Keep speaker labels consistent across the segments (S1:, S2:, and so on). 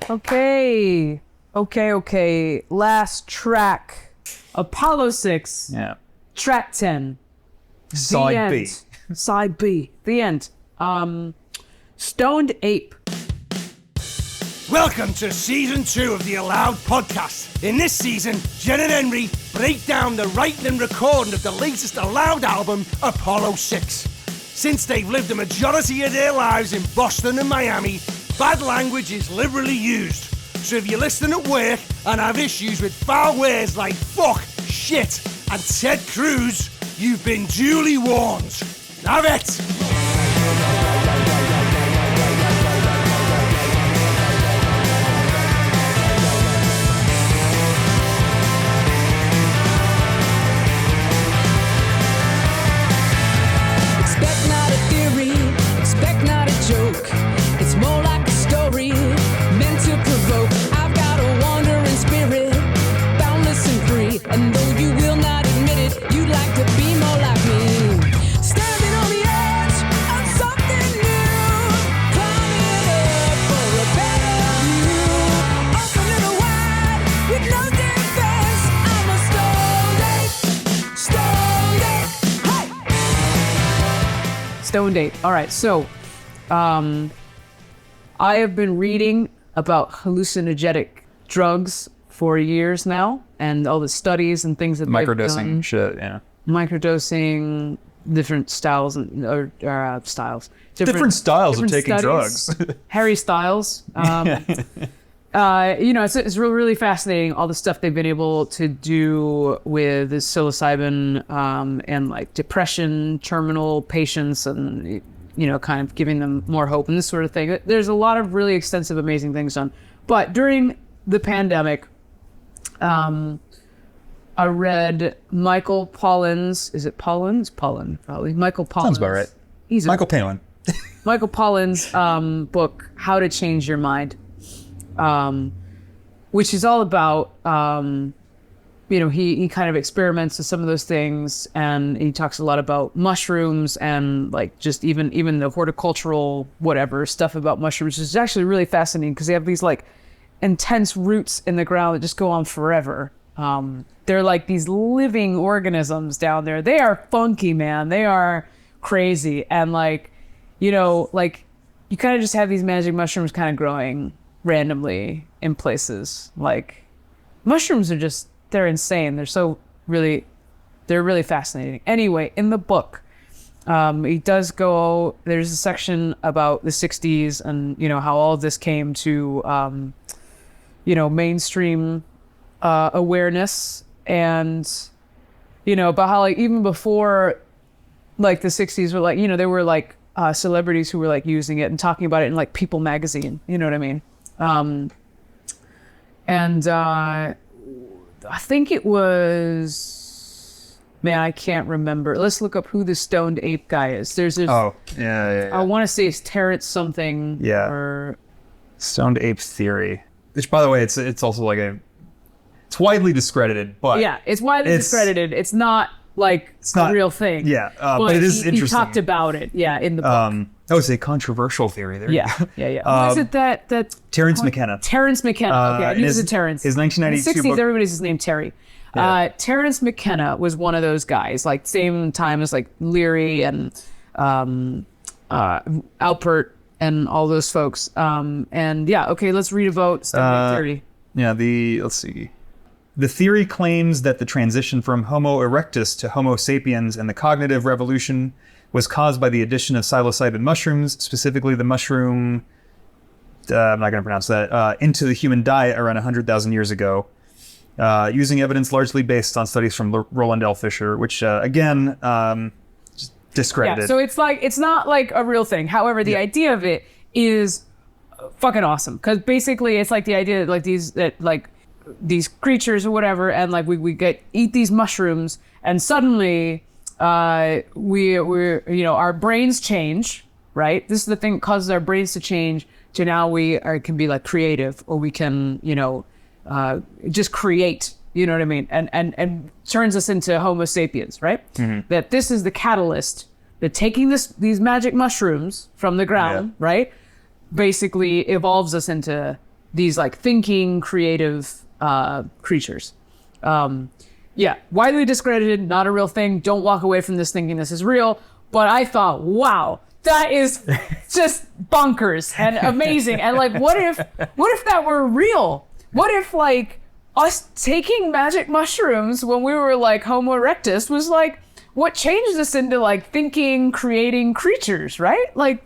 S1: Okay. Last track. Apollo 6.
S2: Yeah.
S1: Track 10.
S2: Side B.
S1: Side B. The end. Stoned Ape.
S3: Welcome to Season 2 of the Aloud podcast. In this season, Jen and Henry break down the writing and recording of the latest Aloud album, Apollo 6. Since they've lived a majority of their lives in Boston and Miami, bad language is liberally used. So if you're listening at work and have issues with foul words like fuck, shit, and Ted Cruz, you've been duly warned. Have it!
S4: Expect not a theory, expect not a joke. It's more like a story meant to provoke. I've got a wandering spirit, boundless and free. And though you will not admit it, you'd like to be more like me. Standing on the edge of something new, climbing up for a better view. Open and wide with no defense. I'm a stoned ape, stoned ape. Hey!
S1: Stoned Ape. All right, so I have been reading about hallucinogenic drugs for years now, and all the studies and things that they've done.
S2: Microdosing shit, yeah.
S1: Microdosing, different styles or styles.
S2: Different styles of taking
S1: studies.
S2: drugs.
S1: Harry Styles. It's really fascinating, all the stuff they've been able to do with the psilocybin and like depression, terminal patients, and kind of giving them more hope and this sort of thing. There's a lot of really extensive, amazing things done. But during the pandemic, I read Michael Pollan's, is it Pollan's? Pollan, probably. Michael Pollan's.
S2: Sounds about right. Michael Palin.
S1: Michael Pollan's book, How to Change Your Mind, which is all about, he kind of experiments with some of those things, and he talks a lot about mushrooms and like just even the horticultural whatever stuff about mushrooms, which is actually really fascinating because they have these like intense roots in the ground that just go on forever. They're like these living organisms down there. They are funky, man. They are crazy. And you kind of just have these magic mushrooms kind of growing randomly in places. Like mushrooms are just, they're insane. They're really fascinating. Anyway, in the book, he does there's a section about the 60s and, how all of this came to, mainstream awareness, and, about how even before the 60s were there were celebrities who were using it and talking about it in People magazine, you know what I mean? I think it was, I can't remember. Let's look up who the Stoned Ape guy is. There's
S2: yeah.
S1: I want to say it's Terrence something.
S2: Yeah.
S1: Or
S2: Stoned Ape theory. Which, by the way, it's also it's widely discredited, but
S1: yeah, it's widely discredited. It's not it's not a real thing.
S2: Yeah, but it is interesting.
S1: He talked about it. Yeah, in the book.
S2: It's a controversial theory there.
S1: Yeah. Who is it that
S2: Terrence McKenna.
S1: Terrence McKenna. Okay, I knew it was a Terrence.
S2: His 1992
S1: in the 60s,
S2: book.
S1: everybody's his name Terry. Yeah. Terrence McKenna was one of those guys, same time as Leary and Alpert and all those folks. Let's read about Stoned Ape theory.
S2: Yeah, let's see. The theory claims that the transition from Homo erectus to Homo sapiens and the cognitive revolution was caused by the addition of psilocybin mushrooms, specifically the mushroom, I'm not going to pronounce that, into the human diet around 100,000 years ago, using evidence largely based on studies from Roland L. Fisher, which, again, just discredited.
S1: Yeah, so it's not a real thing. However, the idea of it is fucking awesome, because basically it's the idea that these creatures or whatever, and we eat these mushrooms, and suddenly we're our brains change, right? This is the thing that causes our brains to change to now can be creative, or we can just create, you know what I mean, and turns us into Homo sapiens, right? Mm-hmm. That this is the catalyst that taking these magic mushrooms from the ground, right, basically evolves us into these like thinking, creative creatures. Widely discredited, not a real thing. Don't walk away from this thinking this is real. But I thought, wow, that is just bonkers and amazing. And like, what if that were real? What if like us taking magic mushrooms when we were like Homo erectus was like what changed us into like thinking, creating creatures, right? Like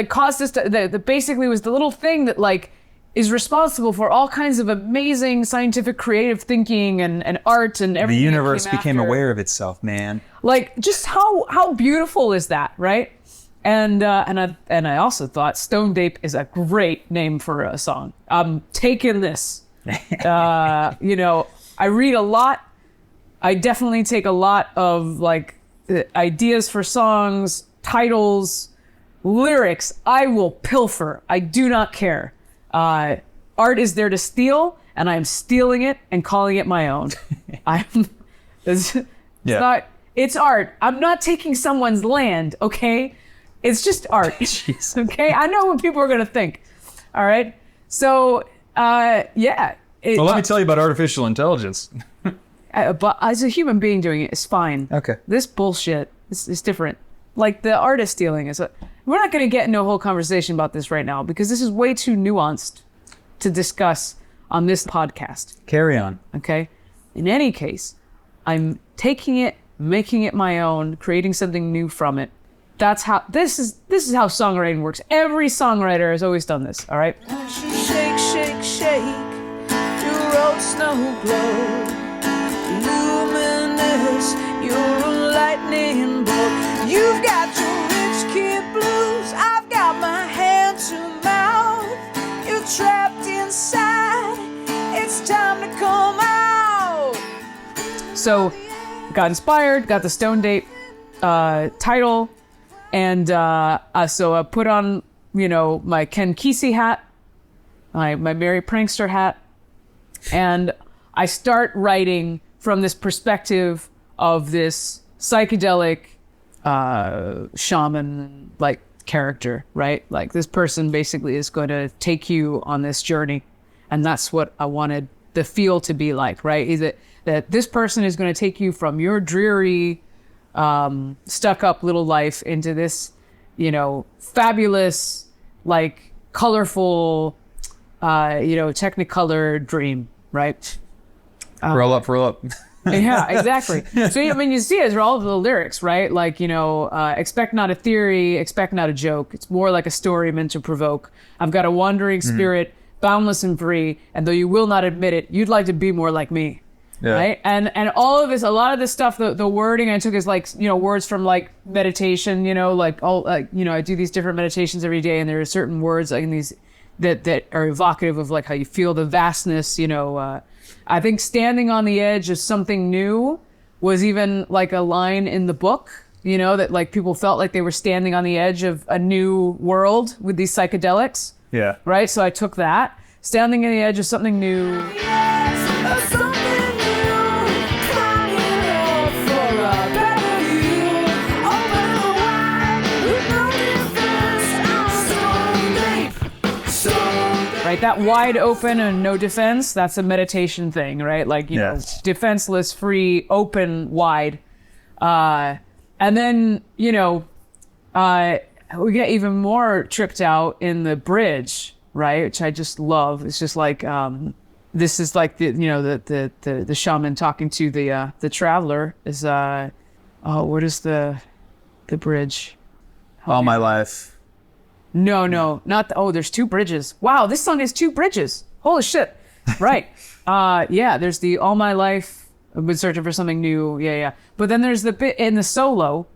S1: caused us to, that basically was the little thing that like is responsible for all kinds of amazing scientific creative thinking and art and everything.
S2: The universe became aware of itself, man.
S1: Like just how beautiful is that, right? And I also thought Stone Ape is a great name for a song. I'm taking this. I read a lot. I definitely take a lot of like ideas for songs, titles, lyrics. I will pilfer. I do not care. Art is there to steal, and I'm stealing it and calling it my own. It's art. I'm not taking someone's land, okay? It's just art. Okay? I know what people are gonna think. All right? So,
S2: well, let me tell you about artificial intelligence.
S1: But as a human being doing it is fine.
S2: Okay.
S1: This bullshit is different. Like the artist stealing is. We're not going to get into a whole conversation about this right now because this is way too nuanced to discuss on this podcast.
S2: Carry on.
S1: Okay. In any case, I'm taking it, making it my own, creating something new from it. That's how this is how songwriting works. Every songwriter has always done this. All right.
S4: Shake, shake, shake. Your old snow globe. Luminous. You're a lightning bolt. You've got your rich kid blues. I've got my hand to mouth. You're trapped inside. It's time to come out.
S1: So, got inspired. Got the Stone Ape title. And so I put on, my Ken Kesey hat, my Merry Prankster hat, and I start writing from this perspective of this psychedelic shaman like character, right? Like this person basically is going to take you on this journey, and that's what I wanted the feel to be like, right? Is it that this person is going to take you from your dreary stuck up little life into this, fabulous, like colorful, technicolor dream, right?
S2: Roll up.
S1: Yeah, exactly. So, you see it as all of the lyrics, right? Like, expect not a theory, expect not a joke. It's more like a story meant to provoke. I've got a wandering spirit, boundless and free, and though you will not admit it, you'd like to be more like me. Yeah. Right. And all of this, a lot of this stuff, the wording I took is like, words from like meditation, I do these different meditations every day. And there are certain words like in these that are evocative of like how you feel the vastness, I think standing on the edge of something new was even like a line in the book, that like people felt like they were standing on the edge of a new world with these psychedelics.
S2: Yeah.
S1: Right. So I took that, standing on the edge of something new. Right, that wide open and no defense, that's a meditation thing, right? Like, defenseless, free, open, wide. And then, we get even more tripped out in the bridge, right? Which I just love. It's just like, this is like the shaman talking to the traveler is, what is the bridge?
S2: All my life.
S1: No, not there's two bridges. Wow, this song has two bridges. Holy shit. Right. There's the All My Life, I've been searching for something new. Yeah. But then there's the bit in the solo,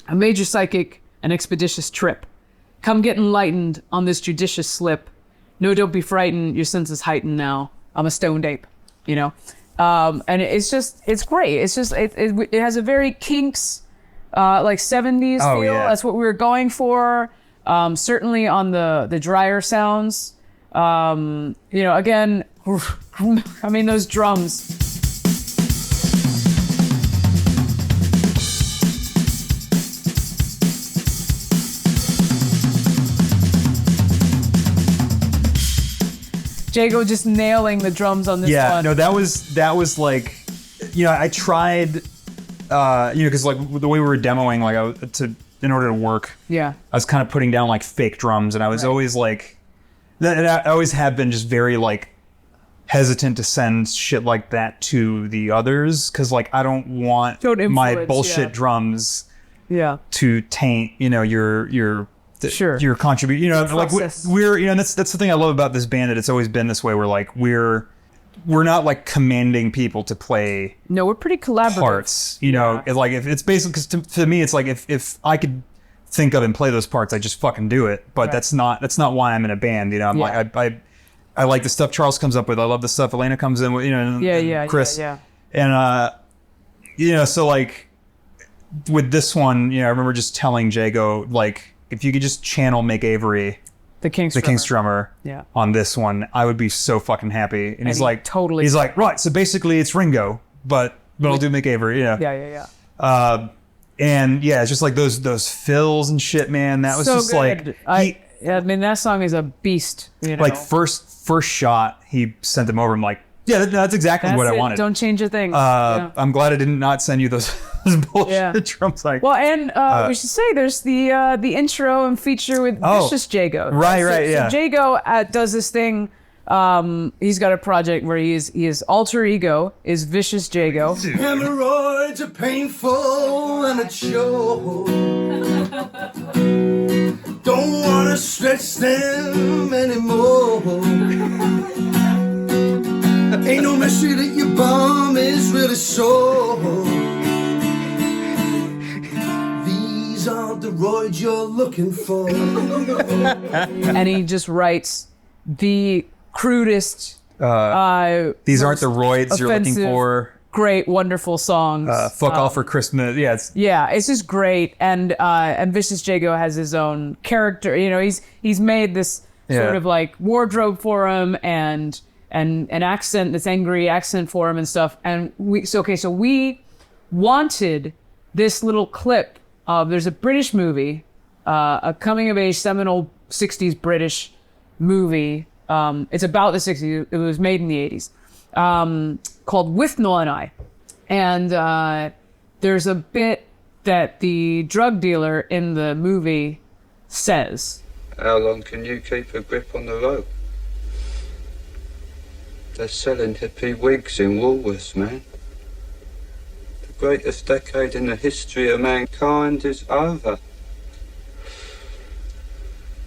S1: a major psychic, an expeditious trip. Come get enlightened on this judicious slip. No, don't be frightened, your senses heightened now. I'm a stoned ape, And it's great. It's just, it has a very Kinks, like 70s feel.
S2: Yeah.
S1: That's what we were going for. Certainly on the drier sounds, again, those drums. Jago just nailing the drums on this one.
S2: No, that was like, I tried, because like the way we were demoing, like in order to work, I was kind of putting down like fake drums, and I was always like, I always have been just very like hesitant to send shit like that to the others, because like I don't want my bullshit drums to taint, your contribution, like we're, that's the thing I love about this band, that it's always been this way, where like we're not like commanding people to play.
S1: No, we're pretty collaborative
S2: parts, it's like, if it's basically, because to me it's like, if I could think of and play those parts, I just fucking do it, but that's not why I'm in a band. I'm like, I like the stuff Charles comes up with. I love the stuff Elena comes in with, and Chris. And, so like with this one, I remember just telling Jago, like, if you could just channel Mick Avery, the King's drummer, on this one, I would be so fucking happy. And he's like, totally. He's like, right. So basically it's Ringo, but I'll do Mick Avery. Yeah. And it's just like those fills and shit, man. That was so just good. Like,
S1: I mean, that song is a beast.
S2: Like first shot, he sent them over. I'm like, that's exactly what I wanted.
S1: Don't change a thing.
S2: I'm glad I did not send you those bullshit drums. Like,
S1: well, and we should say there's the intro and feature with Vicious Jago.
S2: Right,
S1: So Jago does this thing. He's got a project where his alter ego is Vicious Jago.
S3: Hemorrhoids are painful and it shows. Don't wanna stretch them anymore. Ain't no mystery that your bomb is really sore. These aren't the roids you're looking for.
S1: And he just writes the crudest,
S2: these aren't the roids you're looking for.
S1: Great, wonderful songs.
S2: Fuck All for Christmas.
S1: It's just great. And Vicious Jago has his own character. He's made this sort of like wardrobe for him, and an accent, this angry accent for him and stuff. And we wanted this little clip of, there's a British movie, a coming of age seminal 60s British movie. It's about the 60s. It was made in the 80s. Called Withnail I. And there's a bit that the drug dealer in the movie says.
S5: How long can you keep a grip on the rope? They're selling hippie wigs in Woolworths, man. The greatest decade in the history of mankind is over.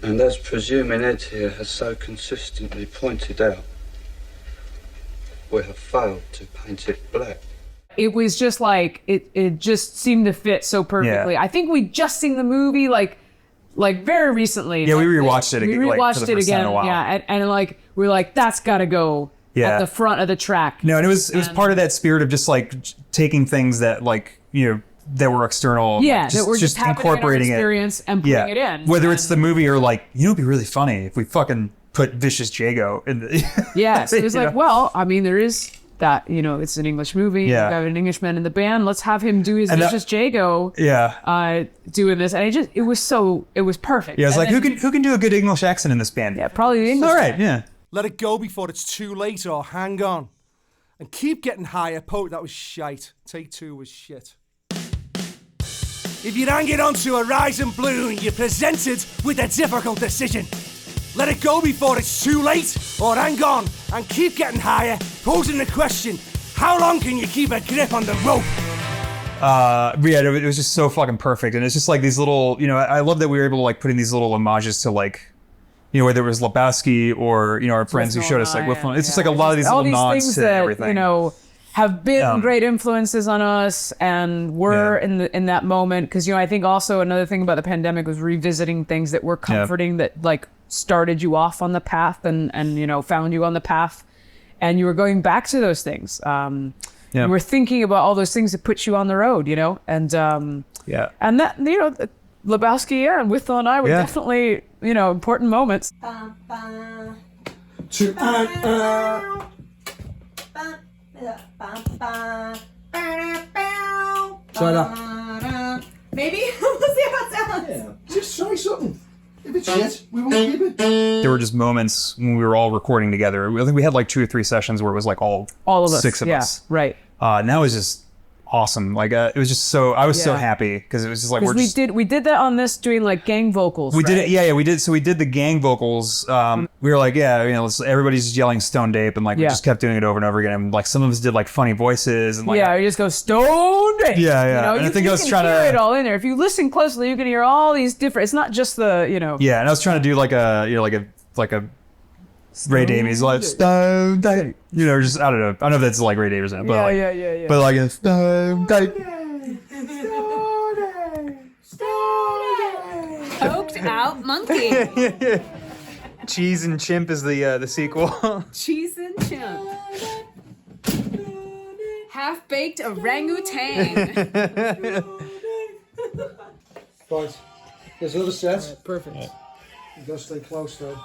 S5: And as presuming Ed here has so consistently pointed out, we have failed to paint it black.
S1: It was just like, it just seemed to fit so perfectly. I think we just seen the movie like very recently.
S2: Yeah, we rewatched it
S1: again. We rewatched it again. And like, we were like, that's gotta go at the front of the track.
S2: No, and it was part of that spirit of just like taking things that like, that were external.
S1: Yeah, that we're just incorporating in our experience and putting it in.
S2: Whether it's the movie or like, it'd be really funny if we fucking put Vicious Jago in the...
S1: So it was like, well, I mean, there is that, it's an English movie. Yeah. We have an Englishman in the band. Let's have him do his Vicious Jago. Yeah. Doing this. And it was perfect.
S2: Yeah, it's like, who can do a good English accent in this band?
S1: Yeah, probably the English.
S2: All right, yeah.
S3: Let it go before it's too late, or hang on. And keep getting higher. That was shite. Take 2 was shit. If you're hanging on to a rising balloon, you're presented with a difficult decision. Let it go before it's too late, or hang on and keep getting higher, posing the question, how long can you keep a grip on the rope?
S2: It was just so fucking perfect. And it's just like these little, I love that we were able to like put in these little homages to like, whether it was Lebowski or, our friends who showed us like Withnail. It's just like a lot of these little nods to everything.
S1: Have been great influences on us and were in that moment. Because, I think also another thing about the pandemic was revisiting things that were comforting that like started you off on the path and found you on the path. And you were going back to those things. You were thinking about all those things that put you on the road, and and that, Lebowski and Withnail I were definitely, important moments.
S3: Try that.
S6: Maybe? We'll see how it sounds.
S3: Yeah. Just try something. If it's shit, we won't keep it.
S2: There were just moments when we were all recording together. I think we had like 2 or 3 sessions where it was like all
S1: of us.
S2: 6 of
S1: Yeah,
S2: us.
S1: right.
S2: And that was just awesome. Like it was just so, I was so
S1: Yeah.
S2: happy because it was just like,
S1: Because we did that on this doing like gang vocals.
S2: We
S1: right?
S2: did it, yeah, we did. So we did the gang vocals. We were like, yeah, everybody's just yelling Stone Ape, and like we
S1: Yeah.
S2: just kept doing it over and over again. And like some of us did like funny voices, and like
S1: Yeah, you just go stoned.
S2: Yeah, yeah.
S1: You know,
S2: And I think
S1: you
S2: I was
S1: can
S2: trying
S1: hear
S2: to-
S1: it all in there. If you listen closely, you can hear all these different. It's not just the
S2: yeah. And I was trying to do like a Ray Davies like Stone Ape, just I don't know. I don't know if that's like Ray Davies in it, but
S1: yeah.
S2: but like a Stone Ape.
S6: Coked out monkey.
S2: Cheese and Chimp is the sequel.
S6: Cheese and chimp. Half-baked orangutan.
S3: Right. There's another set.
S1: Perfect.
S3: You gotta stay close though.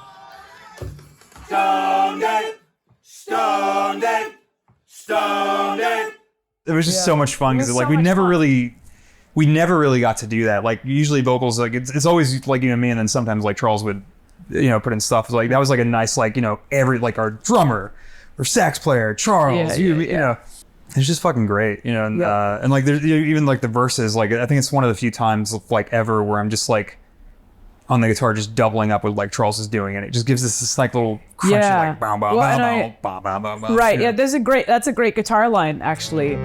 S2: It was just so much fun because
S1: It was
S2: like
S1: so
S2: we
S1: much
S2: never
S1: fun.
S2: really got to do that. Like usually vocals, like it's always like me, and then sometimes like Charles would put in stuff. Like that was like a nice like every like our drummer or sax player Charles,
S1: Yeah.
S2: It's just fucking great, and
S1: Yeah.
S2: and like there's even like the verses. Like I think it's one of the few times like ever where I'm just like on the guitar just doubling up with like Charles is doing, and it just gives us this like little crunchy
S1: Yeah.
S2: like bow bow
S1: Well,
S2: bow
S1: and
S2: bow
S1: I-
S2: bow bow bow bow.
S1: Right. Yeah. That's a great guitar line actually.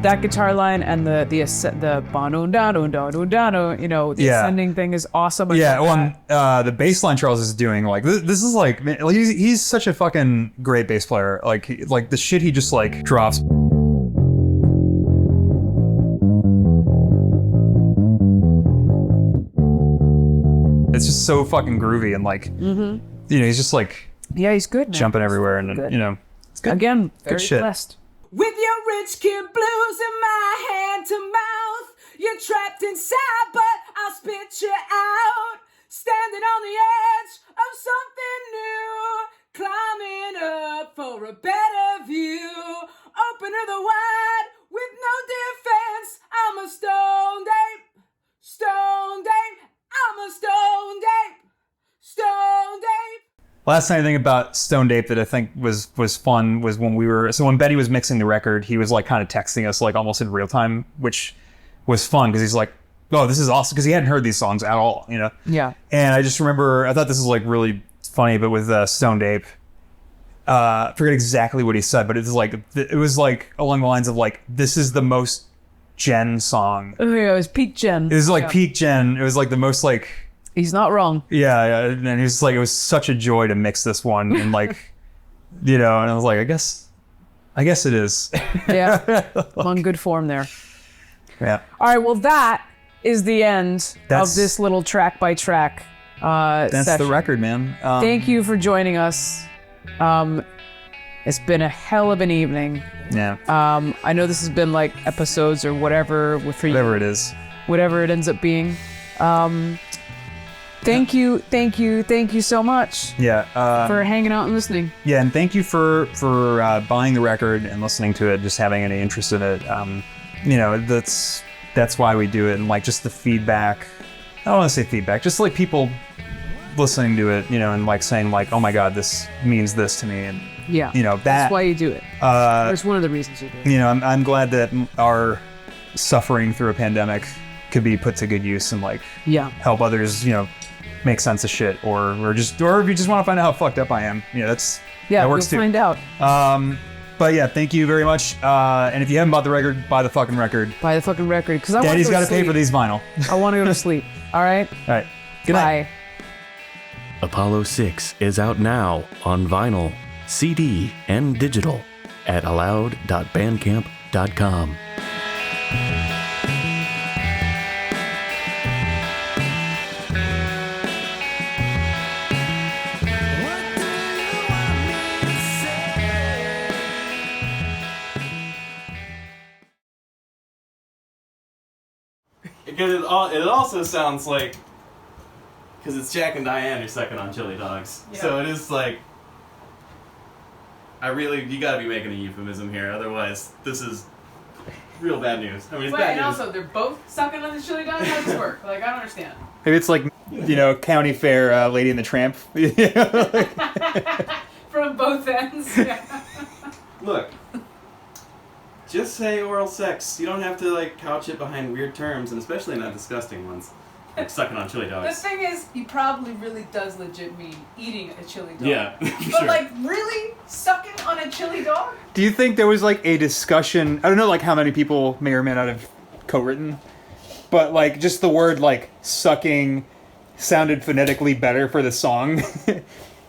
S1: That guitar line and the bono dano dano dano, the
S2: Yeah.
S1: ascending thing is awesome. I
S2: Yeah,
S1: love
S2: well,
S1: that.
S2: the bass line Charles is doing, like this is like, man, like, he's such a fucking great bass player. Like the shit he just like drops. It's just so fucking groovy and like, he's just like
S1: Yeah, he's good. Man.
S2: jumping everywhere and
S1: Good.
S2: it's good.
S1: Again, very
S2: shit.
S1: blessed.
S6: With your rich kid blues in my hand to mouth, you're trapped inside, but I'll spit you out. Standing on the edge of something new, climbing up for a better view. Open to the wide with no defense. I'm a stoned ape, stoned ape. I'm a stoned ape, stoned ape.
S2: Last thing I think about Stone Ape that I think was fun was when Benny was mixing the record, he was like kind of texting us like almost in real time, which was fun because he's like, oh, this is awesome, because he hadn't heard these songs at all,
S1: Yeah.
S2: And I just remember, I thought this was like really funny, but with Stone Ape, I forget exactly what he said, but it was like along the lines of like, this is the most Gen song.
S1: Oh yeah, it was peak Gen.
S2: It was like peak Gen. It was like the most like,
S1: He's not wrong.
S2: yeah, and he was like, it was such a joy to mix this one, and like, and I was like, I guess it is.
S1: Yeah. I'm on good form there.
S2: Yeah.
S1: All right, well, that is the end
S2: That's-
S1: of this little track by track
S2: That's
S1: session.
S2: the record, man.
S1: Thank you for joining us. It's been a hell of an evening.
S2: Yeah.
S1: I know this has been like episodes or whatever for you,
S2: Whatever it is.
S1: whatever it ends up being. Thank you so much
S2: Yeah.
S1: for hanging out and listening.
S2: Yeah, and thank you for buying the record and listening to it, just having any interest in it. That's why we do it, and like just the feedback. I don't want to say feedback, just like people listening to it, and like saying like, oh my god, this means this to me, and
S1: Yeah.
S2: that.
S1: That's why you do it. That's one of the reasons you do it.
S2: I'm glad that our suffering through a pandemic could be put to good use and like
S1: Yeah.
S2: help others, make sense of shit, or if you just want to find out how fucked up I am, that works
S1: you'll
S2: too.
S1: find out.
S2: But yeah, thank you very much. And if you haven't bought the record, buy the fucking record.
S1: Buy the fucking record, because I want to
S2: Daddy's
S1: go
S2: got
S1: to
S2: to pay
S1: sleep.
S2: for these vinyl.
S1: I want to go to sleep. All right.
S2: All right. Good night.
S1: Bye.
S7: Apollo 6 is out now on vinyl, CD, and digital at aloud.bandcamp.com.
S8: Because it also sounds like, because it's Jack and Diane who's second on Chili Dogs.
S1: Yeah.
S8: So it is like, you gotta be making a euphemism here, otherwise this is real bad news. I mean, it's
S1: Wait,
S8: bad
S1: and
S8: news.
S1: also they're both sucking on the chili dog. How does this work? Like, I don't understand.
S2: Maybe it's like, county fair, Lady and the Tramp.
S1: From both ends. Yeah.
S8: Look, just say oral sex. You don't have to like couch it behind weird terms, and especially not disgusting ones, like sucking on chili
S1: The
S8: dogs.
S1: thing is, he probably really does legit mean eating a chili dog.
S8: Yeah,
S1: But
S8: sure.
S1: like, really sucking on a chili dog?
S2: Do you think there was like a discussion? I don't know, like how many people may or may not have co-written, but like just the word like sucking sounded phonetically better for the song.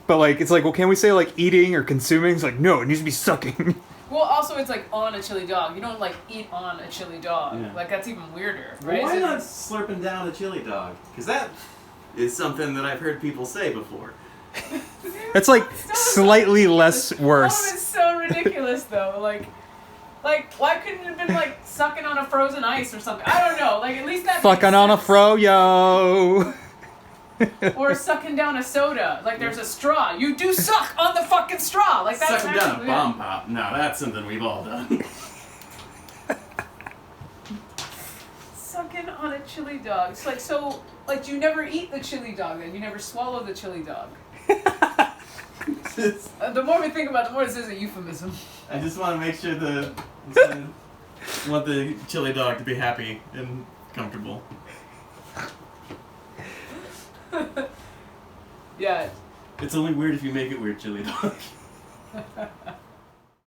S2: But like it's like, well, can we say like eating or consuming? It's like, no, it needs to be sucking.
S1: Well, also it's like on a chili dog. You don't like eat on a chili dog.
S8: Yeah.
S1: Like that's even weirder,
S8: Well,
S1: right?
S8: why
S1: Is it-
S8: not slurping down a chili dog? Because that is something that I've heard people say before.
S2: That's like slightly less
S1: All of
S2: worse.
S1: it's so ridiculous though. Like why couldn't it have been like sucking on a frozen ice or something? I don't know. Like at least that makes
S2: Fucking on a
S1: sense.
S2: fro-yo.
S1: Or sucking down a soda. Like there's a straw. You do suck on the fucking straw. Like that's
S8: Sucking down a
S1: actually-
S8: bomb pop. No, that's something we've all done.
S1: Sucking on a chili dog. It's like so. Like you never eat the chili dog, then you never swallow the chili dog. The more we think about it, the more this is a euphemism.
S8: I just want to make sure want the chili dog to be happy and comfortable.
S1: Yeah.
S8: It's only weird if you make it weird, chili dog.